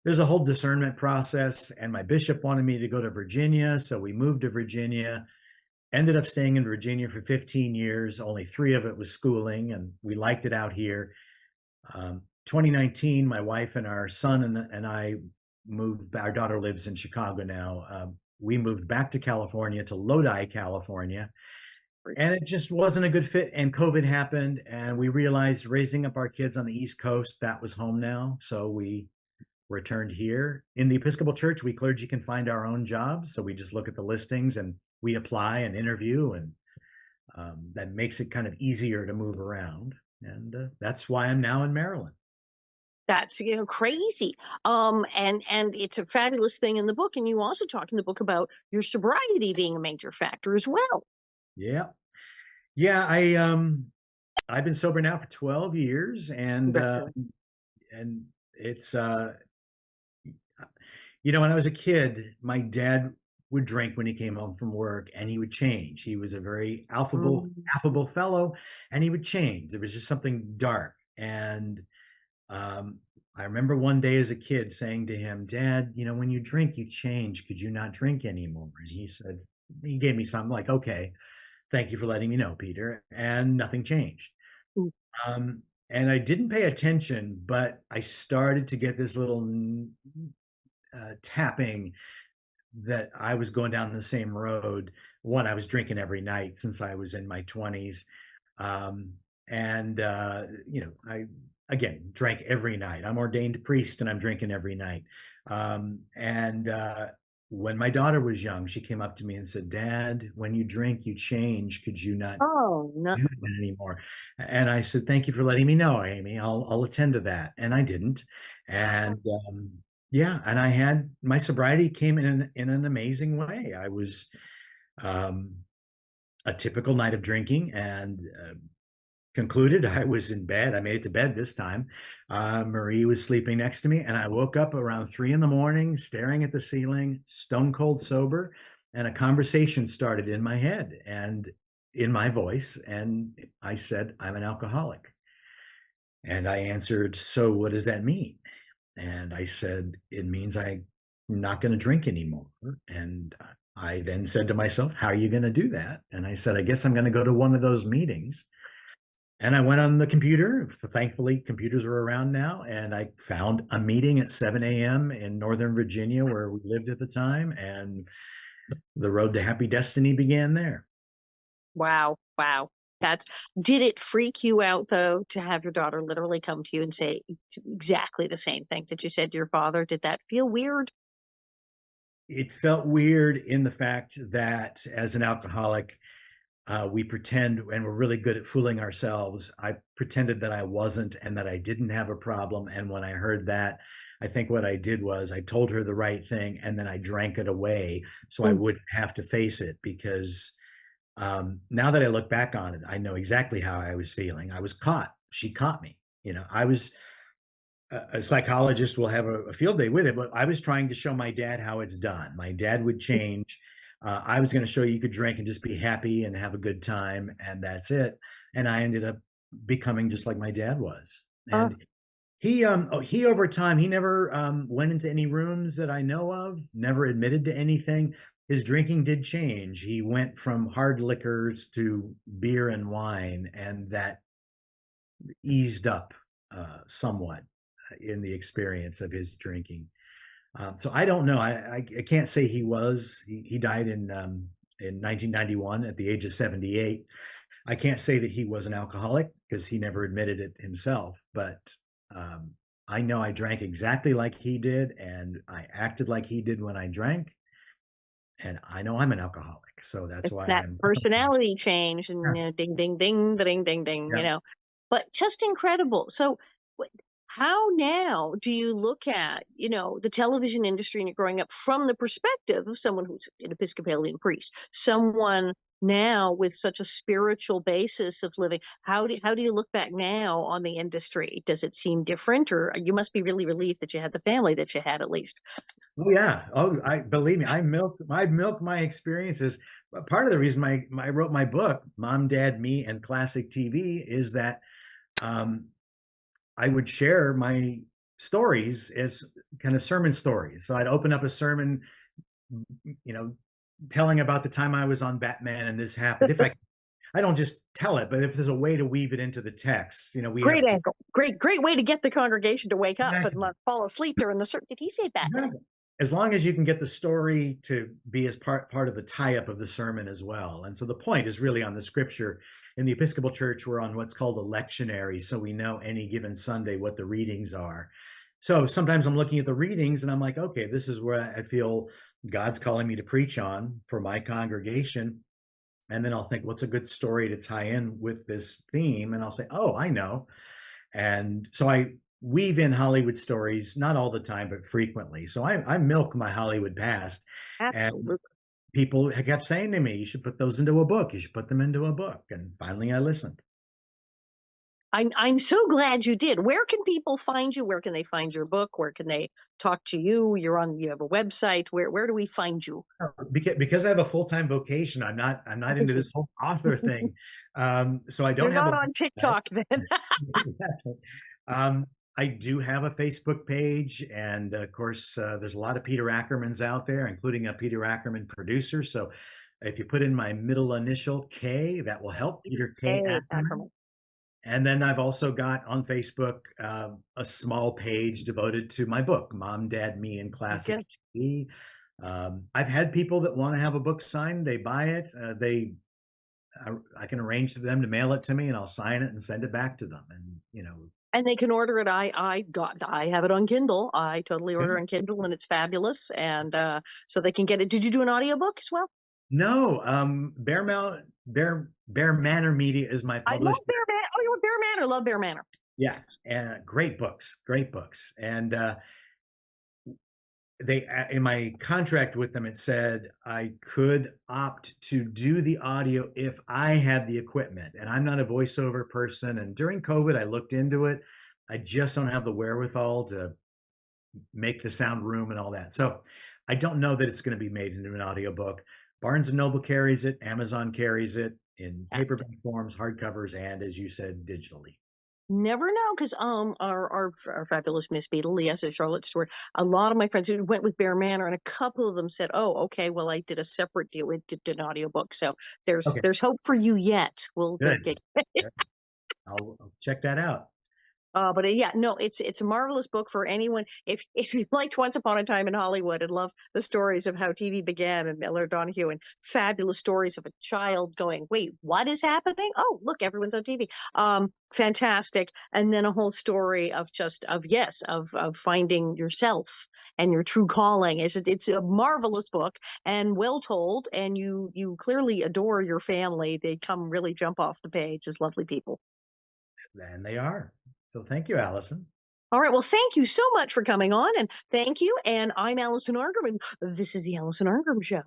[SPEAKER 3] there's a whole discernment process. And my bishop wanted me to go to Virginia. So we moved to Virginia, ended up staying in Virginia for 15 years. Only 3 of it was schooling, and we liked it out here. 2019, my wife and our son and I moved. Our daughter lives in Chicago now. We moved back to California, to Lodi, California, and it just wasn't a good fit. And COVID happened, and we realized raising up our kids on the East Coast, that was home now. So we returned here. In the Episcopal Church, we clergy can find our own jobs. So we just look at the listings and we apply and interview, and that makes it kind of easier to move around. And that's why I'm now in Maryland.
[SPEAKER 2] That's crazy. And it's a fabulous thing in the book. And you also talk in the book about your sobriety being a major factor as well.
[SPEAKER 3] Yeah. Yeah, I've been sober now for 12 years, and it's when I was a kid, my dad would drink when he came home from work, and he would change. He was a very affable fellow, and he would change. There was just something dark. And I remember one day as a kid saying to him, Dad, when you drink, you change. Could you not drink anymore? And he gave me something like, okay, thank you for letting me know, Peter. And nothing changed.
[SPEAKER 2] Mm.
[SPEAKER 3] And I didn't pay attention, but I started to get this little tapping that I was going down the same road. One, I was drinking every night since I was in my 20s. Um, and, I, again, drank every night. I'm ordained priest and I'm drinking every night. And when my daughter was young, she came up to me and said, Dad, when you drink, you change. Could you not
[SPEAKER 2] Oh, no.
[SPEAKER 3] do that anymore? And I said, thank you for letting me know, Amy. I'll attend to that. And I didn't. And yeah, and I had my sobriety came in an amazing way. I was um, a typical night of drinking and concluded. I was in bed. I made it to bed this time. Marie was sleeping next to me, and I woke up around 3 in the morning, staring at the ceiling, stone cold sober, and a conversation started in my head and in my voice. And I said, I'm an alcoholic. And I answered, so what does that mean? And I said, it means I'm not going to drink anymore. And I then said to myself, how are you going to do that? And I said, I guess I'm going to go to one of those meetings. And I went on the computer. Thankfully, computers are around now. And I found a meeting at 7 a.m. in Northern Virginia, where we lived at the time. And the road to happy destiny began there.
[SPEAKER 2] Wow. Wow. Did it freak you out, though, to have your daughter literally come to you and say exactly the same thing that you said to your father? Did that feel weird?
[SPEAKER 3] It felt weird in the fact that as an alcoholic, we pretend, and we're really good at fooling ourselves. I pretended that I wasn't and that I didn't have a problem. And when I heard that, I think what I did was I told her the right thing and then I drank it away so I wouldn't have to face it. Because now that I look back on it, I know exactly how I was feeling. I was caught. She caught me. I was a psychologist will have a field day with it, but I was trying to show my dad how it's done. My dad would change. I was going to show you could drink and just be happy and have a good time, and that's it. And I ended up becoming just like my dad was.
[SPEAKER 2] Uh,
[SPEAKER 3] And he over time, he never went into any rooms that I know of, never admitted to anything. His drinking did change. He went from hard liquors to beer and wine, and that eased up somewhat in the experience of his drinking. So I don't know. I can't say he was. He died in 1991 at the age of 78. I can't say that he was an alcoholic because he never admitted it himself. But I know I drank exactly like he did, and I acted like he did when I drank. And I know I'm an alcoholic, so that's
[SPEAKER 2] it's
[SPEAKER 3] why
[SPEAKER 2] that
[SPEAKER 3] I'm.
[SPEAKER 2] personality change and ding, ding, ding, ding, ding, ding,
[SPEAKER 3] Yeah.
[SPEAKER 2] but just incredible. So how now do you look at, the television industry and you're growing up from the perspective of someone who's an Episcopalian priest, someone now with such a spiritual basis of living? How do you look back now on the industry? Does it seem different, or you must be really relieved that you had the family that you had, at least?
[SPEAKER 3] Oh yeah. Oh, I believe me. I milk my experiences. But part of the reason I wrote my book, Mom, Dad, Me, and Classic TV, is that um, I would share my stories as kind of sermon stories. So I'd open up a sermon, you know, telling about the time I was on Batman and this happened. If I don't just tell it, but if there's a way to weave it into the text, we have
[SPEAKER 2] Great
[SPEAKER 3] to.
[SPEAKER 2] angle. Great way to get the congregation to wake up and
[SPEAKER 3] Exactly.
[SPEAKER 2] not fall asleep during the service. Did he say Batman?
[SPEAKER 3] Exactly. As long as you can get the story to be as part of the tie-up of the sermon as well. And so the point is really on the scripture. In the Episcopal Church, we're on what's called a lectionary, so we know any given Sunday what the readings are. So sometimes I'm looking at the readings and I'm like, okay, this is where I feel God's calling me to preach on for my congregation. And then I'll think, what's a good story to tie in with this theme? And I'll say, oh, I know. And so I weave in Hollywood stories, not all the time, but frequently. So I milk my Hollywood past. And
[SPEAKER 2] Absolutely.
[SPEAKER 3] people kept saying to me, you should put those into a book. You should put them into a book. And finally I listened.
[SPEAKER 2] I'm so glad you did. Where can people find you? Where can they find your book? Where can they talk to you? You have a website. Where do we find you?
[SPEAKER 3] Because I have a full-time vocation, I'm not
[SPEAKER 2] I
[SPEAKER 3] into
[SPEAKER 2] see.
[SPEAKER 3] this whole author thing. So I
[SPEAKER 2] You're
[SPEAKER 3] don't have
[SPEAKER 2] not
[SPEAKER 3] a
[SPEAKER 2] on
[SPEAKER 3] website.
[SPEAKER 2] TikTok then.
[SPEAKER 3] Exactly. Um, I do have a Facebook page, and of course, there's a lot of Peter Ackermans out there, including a Peter Ackerman producer. So, if you put in my middle initial K, that will help. Peter K
[SPEAKER 2] Hey,
[SPEAKER 3] Ackerman,
[SPEAKER 2] Ackerman.
[SPEAKER 3] And then I've also got on Facebook a small page devoted to my book, Mom, Dad, Me, and Classic
[SPEAKER 2] Okay.
[SPEAKER 3] TV. I've had people that want to have a book signed. They buy it. I can arrange for them to mail it to me, and I'll sign it and send it back to them. And
[SPEAKER 2] And they can order it. I have it on Kindle. I totally
[SPEAKER 3] yeah.
[SPEAKER 2] order on Kindle, and it's fabulous. And so they can get it. Did you do an audiobook as well?
[SPEAKER 3] No, Bear Manor Media is my
[SPEAKER 2] I love
[SPEAKER 3] publisher.
[SPEAKER 2] Bear Manor. Oh, you were Bear Manor. Love Bear Manor.
[SPEAKER 3] Yeah, and great books, great books. And they in my contract with them, it said I could opt to do the audio if I had the equipment, and I'm not a voiceover person. And during COVID, I looked into it. I just don't have the wherewithal to make the sound room and all that. So I don't know that it's going to be made into an audiobook. Barnes and Noble carries it, Amazon carries it in
[SPEAKER 2] Fantastic.
[SPEAKER 3] paperback forms, hardcovers, and as you said, digitally.
[SPEAKER 2] Never know, because our fabulous Miss Beadle, yes, at Charlotte Stewart, a lot of my friends who went with Bear Manor, and a couple of them said, "Oh, okay, well, I did a separate deal with did an audiobook, so
[SPEAKER 3] Okay,
[SPEAKER 2] there's hope for you yet." We'll
[SPEAKER 3] good.
[SPEAKER 2] get.
[SPEAKER 3] Good. I'll check that out.
[SPEAKER 2] But yeah, no, it's a marvelous book for anyone. If you liked Once Upon a Time in Hollywood and love the stories of how TV began and Miller Donahue and fabulous stories of a child going, wait, what is happening? Oh, look, everyone's on TV. Fantastic. And then a whole story of just of finding yourself and your true calling. It's a marvelous book and well told. And you clearly adore your family. They come really jump off the page as lovely people.
[SPEAKER 3] And they are. So thank you, Allison.
[SPEAKER 2] All right. Well, thank you so much for coming on, and thank you. And I'm Alison Arngrim, and this is the Alison Arngrim Show.